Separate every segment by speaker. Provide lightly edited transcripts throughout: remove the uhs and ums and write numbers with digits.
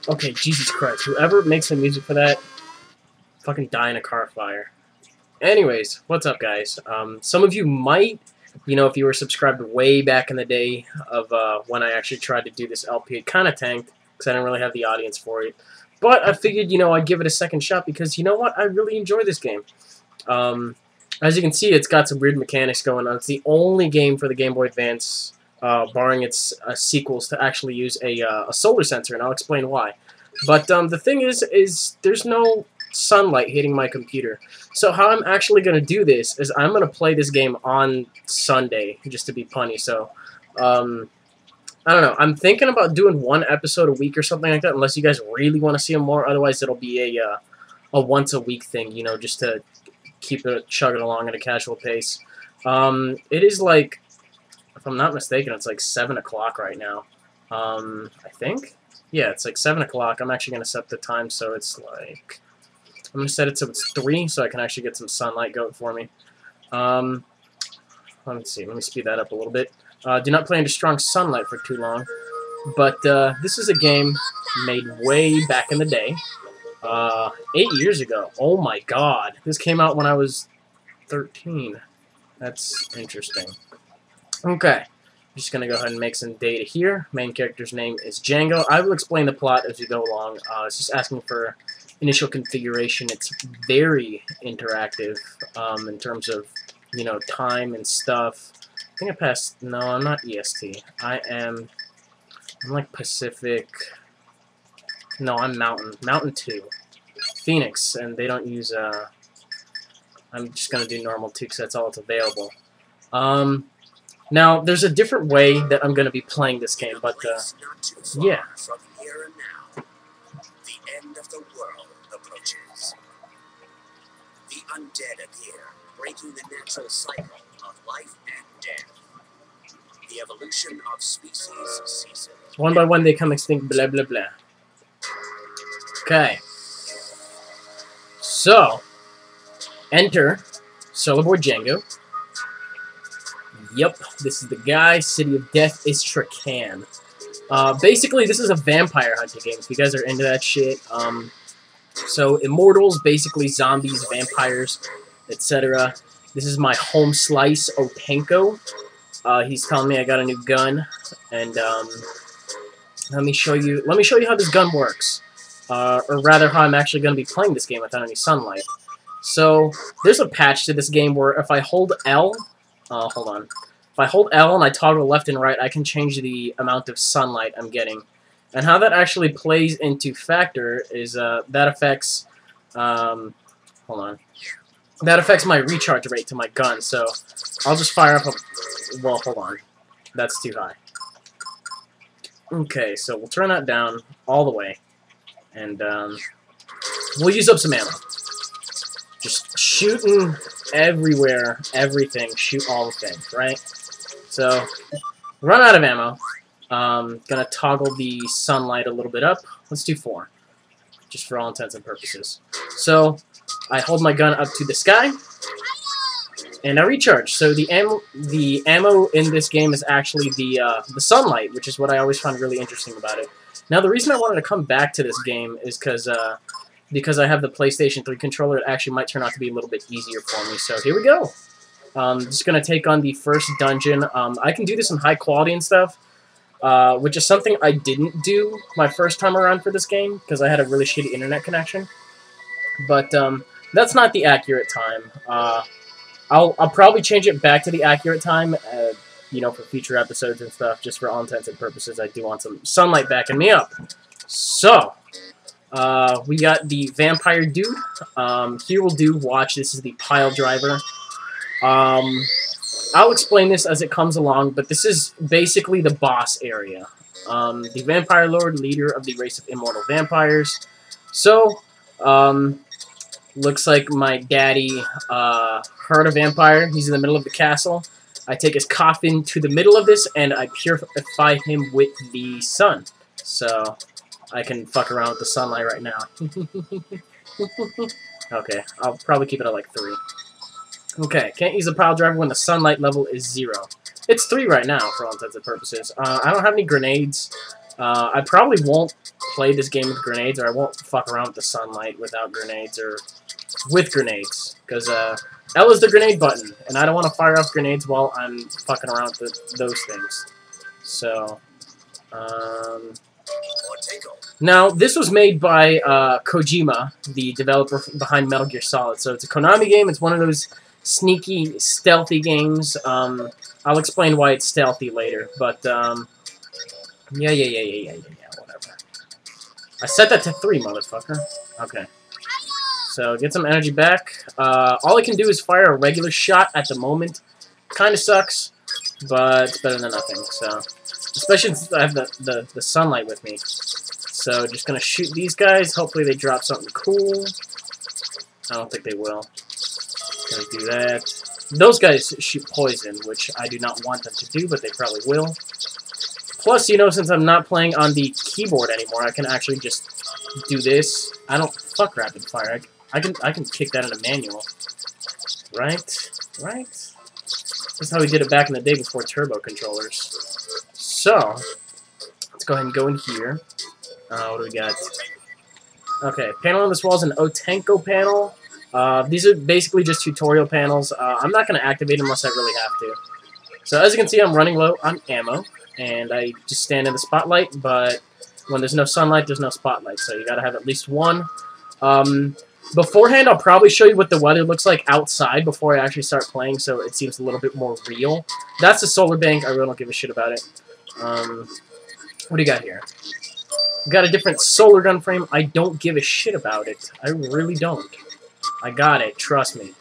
Speaker 1: Okay, Jesus Christ. Whoever makes the music for that, fucking die in a car fire. Anyways, what's up, guys? Some of you might, if you were subscribed way back in the day of when I actually tried to do this LP, it kind of tanked because I didn't really have the audience for it. But I figured, I'd give it a second shot because, you know what? I really enjoy this game. As you can see, it's got some weird mechanics going on. It's the only game for the Game Boy Advance, barring its sequels, to actually use a solar sensor, and I'll explain why. But the thing is there's no sunlight hitting my computer. So how I'm actually going to do this is I'm going to play this game on Sunday, just to be punny. So, I don't know. I'm thinking about doing one episode a week or something like that, unless you guys really want to see them more. Otherwise, it'll be a once-a-week thing, just to keep it chugging along at a casual pace. It is like, if I'm not mistaken, it's like 7 o'clock right now. I think? Yeah, it's like 7 o'clock. I'm actually going to set the time so it's like... I'm going to set it so it's 3 so I can actually get some sunlight going for me. Let me see. Let me speed that up a little bit. Do not play under strong sunlight for too long. But this is a game made way back in the day. 8 years ago. Oh my god. This came out when I was 13. That's interesting. Okay. I'm just going to go ahead and make some data here. Main character's name is Django. I will explain the plot as we go along. It's just asking for initial configuration. It's very interactive in terms of, time and stuff. I think I passed... No, I'm not EST. I'm like Pacific... No, I'm Mountain. Mountain 2. Phoenix, and they don't use... I'm just going to do normal 2 because that's all that's available. Now, there's a different way that I'm going to be playing this game, but, yeah.
Speaker 2: The world approaches. The undead appear, breaking the natural cycle of life and death. The evolution of species ceases.
Speaker 1: One by one they come extinct, blah blah blah. Okay. So, enter Solar Boy Django. Yep, this is the guy. City of Death is Trakan. Basically, this is a vampire hunting game, if you guys are into that shit. So, immortals, basically zombies, vampires, etc. This is my home slice, Otenko. He's telling me I got a new gun, and let me show you how this gun works. Or rather, how I'm actually going to be playing this game without any sunlight. So, there's a patch to this game where if I hold L, hold on. If I hold L and I toggle left and right, I can change the amount of sunlight I'm getting. And how that actually plays into factor is that affects, hold on. That affects my recharge rate to my gun, so I'll just fire up a, well, hold on. That's too high. Okay, so we'll turn that down all the way. And, we'll use up some ammo. Just shooting everywhere, everything, shoot all the things, right? So, run out of ammo. Gonna toggle the sunlight a little bit up. Let's do 4, just for all intents and purposes. So, I hold my gun up to the sky, and I recharge. So the ammo in this game is actually the sunlight, which is what I always found really interesting about it. Now, the reason I wanted to come back to this game is because I have the PlayStation 3 controller. It actually might turn out to be a little bit easier for me. So here we go. Just gonna take on the first dungeon. I can do this in high quality and stuff, which is something I didn't do my first time around for this game because I had a really shitty internet connection. But that's not the accurate time. I'll probably change it back to the accurate time, for future episodes and stuff. Just for all intents and purposes, I do want some sunlight backing me up. So, we got the vampire dude. Here we'll do, watch, this is the pile driver. I'll explain this as it comes along, but this is basically the boss area. The vampire lord, leader of the race of immortal vampires. So, looks like my daddy heard a vampire. He's in the middle of the castle. I take his coffin to the middle of this, and I purify him with the sun. So, I can fuck around with the sunlight right now. Okay, I'll probably keep it at like 3. Okay, can't use a pile driver when the sunlight level is 0. It's 3 right now, for all intents and purposes. I don't have any grenades. I probably won't play this game with grenades, or I won't fuck around with the sunlight without grenades, or with grenades, because L is the grenade button, and I don't want to fire off grenades while I'm fucking around with those things. So, now, this was made by Kojima, the developer behind Metal Gear Solid. So it's a Konami game. It's one of those sneaky, stealthy games. I'll explain why it's stealthy later. But, yeah, whatever. I set that to 3, motherfucker. Okay. So, get some energy back. All I can do is fire a regular shot at the moment. Kind of sucks, but it's better than nothing, so... Especially since I have the sunlight with me. So, just gonna shoot these guys. Hopefully they drop something cool. I don't think they will. Gonna do that. Those guys shoot poison, which I do not want them to do, but they probably will. Plus, you know, since I'm not playing on the keyboard anymore, I can actually just do this. I don't fuck rapid fire. I can kick that in a manual. Right? Right? That's how we did it back in the day before turbo controllers. So, let's go ahead and go in here. What do we got? Okay, panel on this wall is an Otenko panel. These are basically just tutorial panels. I'm not going to activate them unless I really have to. So as you can see, I'm running low on ammo, and I just stand in the spotlight, but when there's no sunlight, there's no spotlight, so you got to have at least one. Beforehand, I'll probably show you what the weather looks like outside before I actually start playing, so it seems a little bit more real. That's the solar bank. I really don't give a shit about it. What do you got here? We got a different solar gun frame. I don't give a shit about it. I really don't. I got it. Trust me.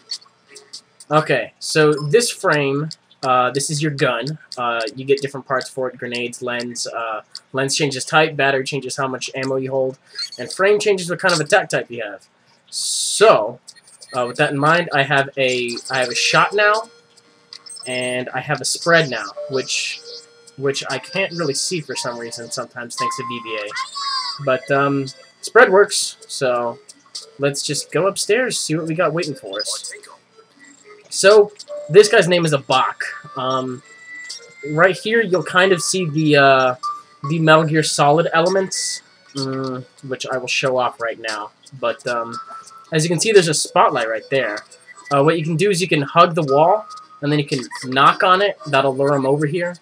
Speaker 1: Okay, so this frame, this is your gun. You get different parts for it. Grenades, lens. Lens changes type. Battery changes how much ammo you hold. And frame changes what kind of attack type you have. So, with that in mind, I have a shot now, and I have a spread now, which I can't really see for some reason sometimes thanks to VBA. But spread works, so let's just go upstairs, see what we got waiting for us. So this guy's name is a Bok. Right here you'll kind of see the Metal Gear Solid elements, which I will show off right now. But as you can see, there's a spotlight right there. What you can do is you can hug the wall, and then you can knock on it. That'll lure them over here.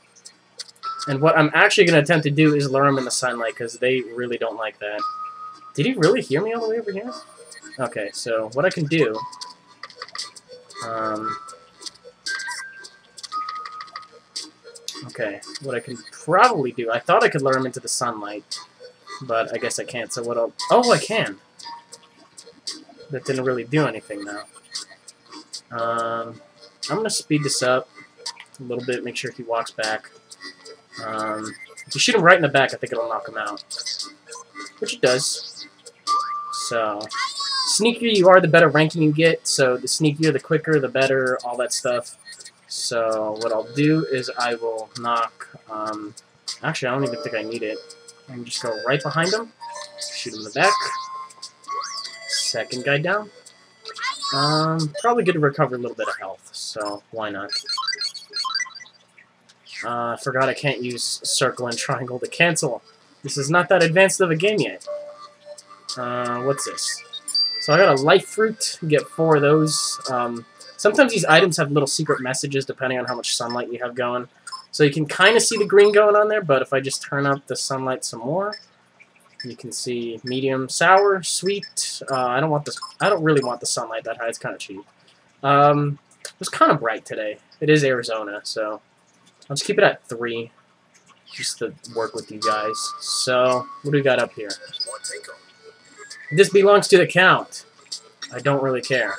Speaker 1: And what I'm actually going to attempt to do is lure them in the sunlight, because they really don't like that. Did he really hear me all the way over here? Okay, so what I can do... okay, what I can probably do... I thought I could lure them into the sunlight, but I guess I can't, so what I'll... Oh, I can! That didn't really do anything, though. I'm going to speed this up a little bit, make sure he walks back. If you shoot him right in the back, I think it'll knock him out. Which it does. So, sneakier you are, the better ranking you get. So, the sneakier, the quicker, the better, all that stuff. So, what I'll do is I will knock... actually, I don't even think I need it. I can just go right behind him. Shoot him in the back. Second guy down. Probably good to recover a little bit of health, so why not? I forgot I can't use circle and triangle to cancel. This is not that advanced of a game yet. What's this? So I got a life fruit, get 4 of those. Sometimes these items have little secret messages depending on how much sunlight you have going. So you can kind of see the green going on there, but if I just turn up the sunlight some more, you can see medium, sour, sweet. I don't really want the sunlight that high. It's kind of cheap. It was kind of bright today. It is Arizona, so I'll just keep it at 3, just to work with you guys. So, what do we got up here? This belongs to the Count. I don't really care.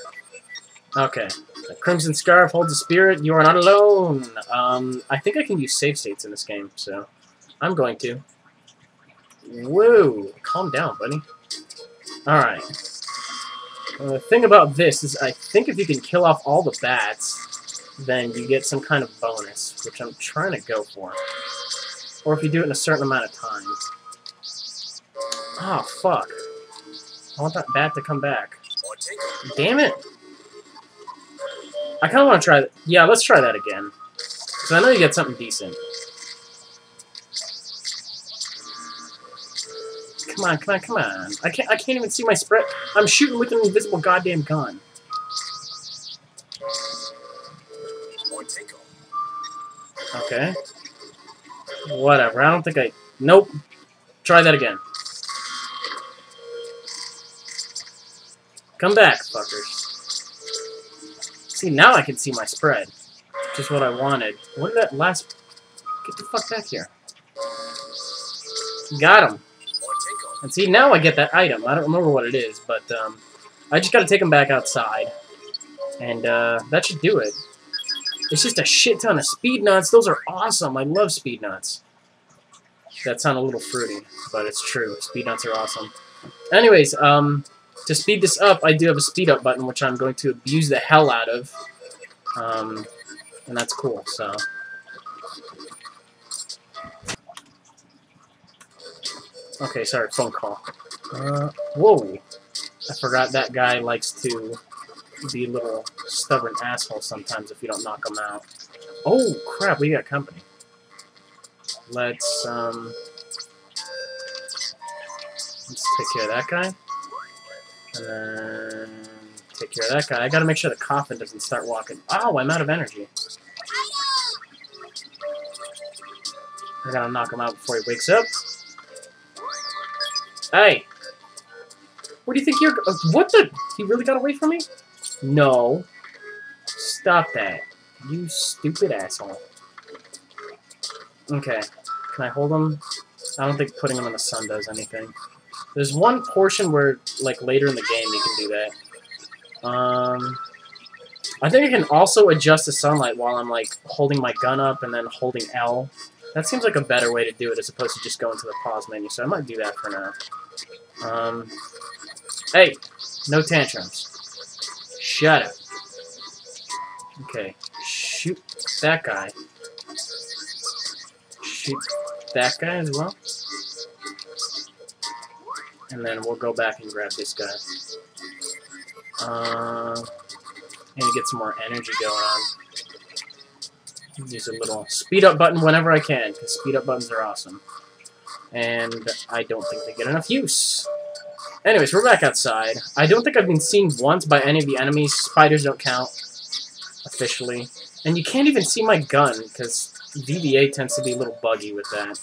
Speaker 1: Okay. The Crimson Scarf holds a spirit. You are not alone. I think I can use save states in this game, so I'm going to. Whoa. Calm down, buddy. Alright. The thing about this is I think if you can kill off all the bats, then you get some kind of bonus, which I'm trying to go for. Or if you do it in a certain amount of time. Oh, fuck. I want that bat to come back. Damn it! I kind of want to try that. Yeah, let's try that again. Because I know you get something decent. Come on, come on, come on. I can't even see my spread. I'm shooting with an invisible goddamn gun. Okay. Whatever. I don't think I... Nope. Try that again. Come back, fuckers. See, now I can see my spread. Just what I wanted. What did that last... Get the fuck back here. Got him. And see, now I get that item. I don't remember what it is, but I just gotta take him back outside. And that should do it. It's just a shit ton of speed nuts. Those are awesome. I love speed nuts. That sounded a little fruity, but it's true. Speed nuts are awesome. Anyways, to speed this up, I do have a speed up button, which I'm going to abuse the hell out of. And that's cool, so... Okay, sorry, phone call. Whoa! I forgot that guy likes to be a little stubborn asshole sometimes if you don't knock him out. Oh, crap, we got company. Let's take care of that guy. And then take care of that guy. I gotta make sure the coffin doesn't start walking. Oh, I'm out of energy. I gotta knock him out before he wakes up. Hey! Where do you think you're... What the... He really got away from me? No. Stop that. You stupid asshole. Okay. Can I hold him? I don't think putting him in the sun does anything. There's one portion where, like, later in the game you can do that. I think I can also adjust the sunlight while I'm, like, holding my gun up and then holding L. That seems like a better way to do it as opposed to just going to the pause menu, so I might do that for now. Hey! No tantrums. Shut up. Okay. Shoot that guy. Shoot that guy as well. And then we'll go back and grab this guy. And get some more energy going on. Use a little speed up button whenever I can, because speed up buttons are awesome. And I don't think they get enough use. Anyways, we're back outside. I don't think I've been seen once by any of the enemies. Spiders don't count, officially. And you can't even see my gun, because VBA tends to be a little buggy with that.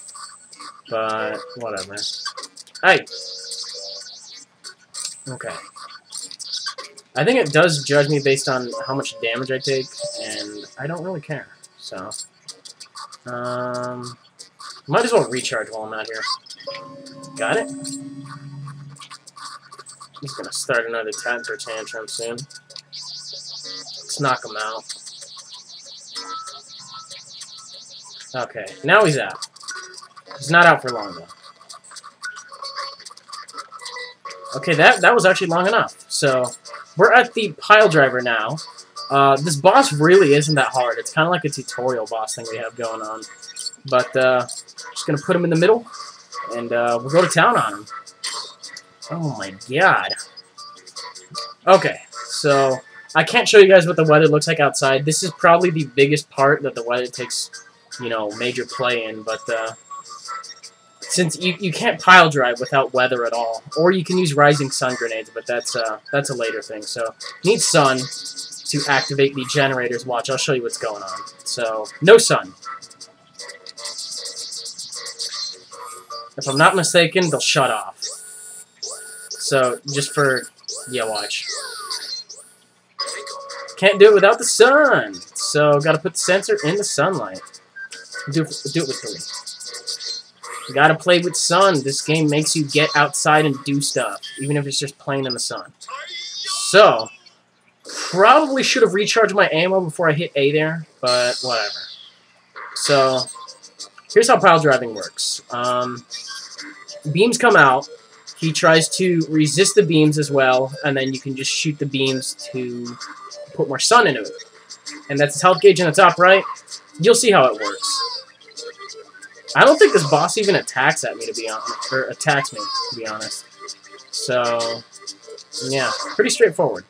Speaker 1: But, whatever. Hey! Okay. I think it does judge me based on how much damage I take, and I don't really care. So, might as well recharge while I'm out here. Got it? He's gonna start another temper tantrum soon. Let's knock him out. Okay, now he's out. He's not out for long though. Okay, that was actually long enough. So, we're at the pile driver now. This boss really isn't that hard. It's kind of like a tutorial boss thing we have going on. But, just gonna put him in the middle, and, we'll go to town on him. Oh my god. Okay, so, I can't show you guys what the weather looks like outside. This is probably the biggest part that the weather takes, you know, major play in, but, since you can't pile drive without weather at all. Or you can use rising sun grenades, but that's a later thing, so, need sun to activate the generators. Watch, I'll show you what's going on. So, no sun. If I'm not mistaken, they'll shut off. So, just for... Yeah, watch. Can't do it without the sun! So, gotta put the sensor in the sunlight. Do it with 3. You gotta play with sun. This game makes you get outside and do stuff, even if it's just playing in the sun. So... Probably should have recharged my ammo before I hit A there, but whatever. So, here's how pile driving works. Beams come out, he tries to resist the beams as well, and then you can just shoot the beams to put more sun into it. And that's his health gauge in the top right. You'll see how it works. I don't think this boss even attacks at me, to be honest, or attacks me, to be honest. So... yeah, pretty straightforward.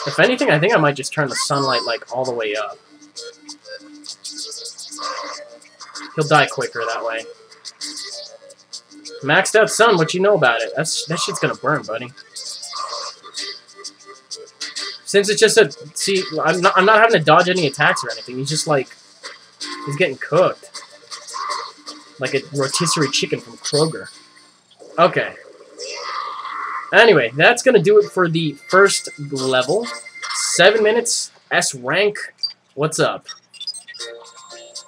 Speaker 1: If anything, I think I might just turn the sunlight, like, all the way up. He'll die quicker that way. Maxed out sun, what you know about it? That shit's gonna burn, buddy. Since it's just a... See, I'm not having to dodge any attacks or anything. He's just like... He's getting cooked. Like a rotisserie chicken from Kroger. Okay. Anyway, that's gonna do it for the first level. 7 minutes. S rank. What's up?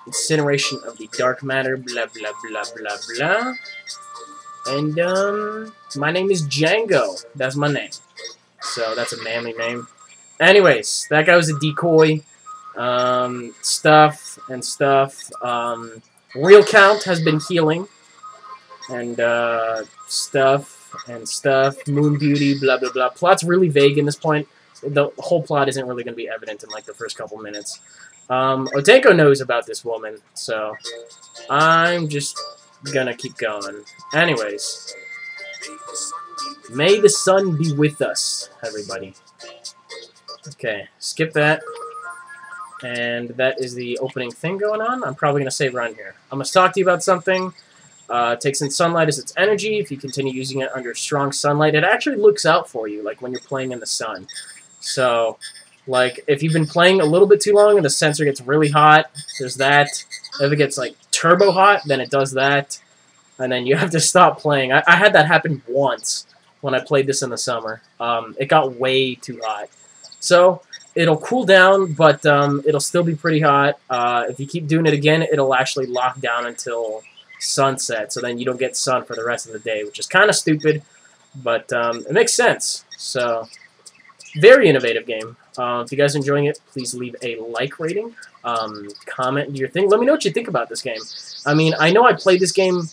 Speaker 1: Incineration of the dark matter. Blah, blah, blah, blah, blah. And, my name is Django. That's my name. So, that's a manly name. Anyways, that guy was a decoy. Stuff and stuff. Real count has been healing. And, stuff and stuff. Moon beauty, blah, blah, blah. Plot's really vague in this point. The whole plot isn't really going to be evident in, like, the first couple minutes. Otenko knows about this woman, so I'm just gonna keep going. Anyways, may the sun be with us, everybody. Okay, skip that. And that is the opening thing going on. I'm probably gonna save around here. I'm gonna talk to you about something. Takes in sunlight as its energy. If you continue using it under strong sunlight, it actually looks out for you, like when you're playing in the sun. So, like, if you've been playing a little bit too long and the sensor gets really hot, there's that. If it gets, like, turbo hot, then it does that. And then you have to stop playing. I had that happen once when I played this in the summer. It got way too hot. So, it'll cool down, but it'll still be pretty hot. If you keep doing it again, it'll actually lock down until sunset. So then you don't get sun for the rest of the day, which is kind of stupid. But it makes sense. So... very innovative game. If you guys are enjoying it, please leave a like rating. Comment your thing. Let me know what you think about this game. I mean, I know I played this game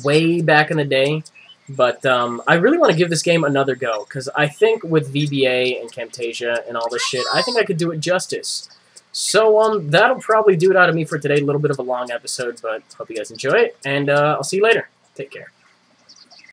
Speaker 1: way back in the day, but I really want to give this game another go, because I think with VBA and Camtasia and all this shit, I think I could do it justice. So, that'll probably do it out of me for today. A little bit of a long episode, but hope you guys enjoy it, and I'll see you later. Take care.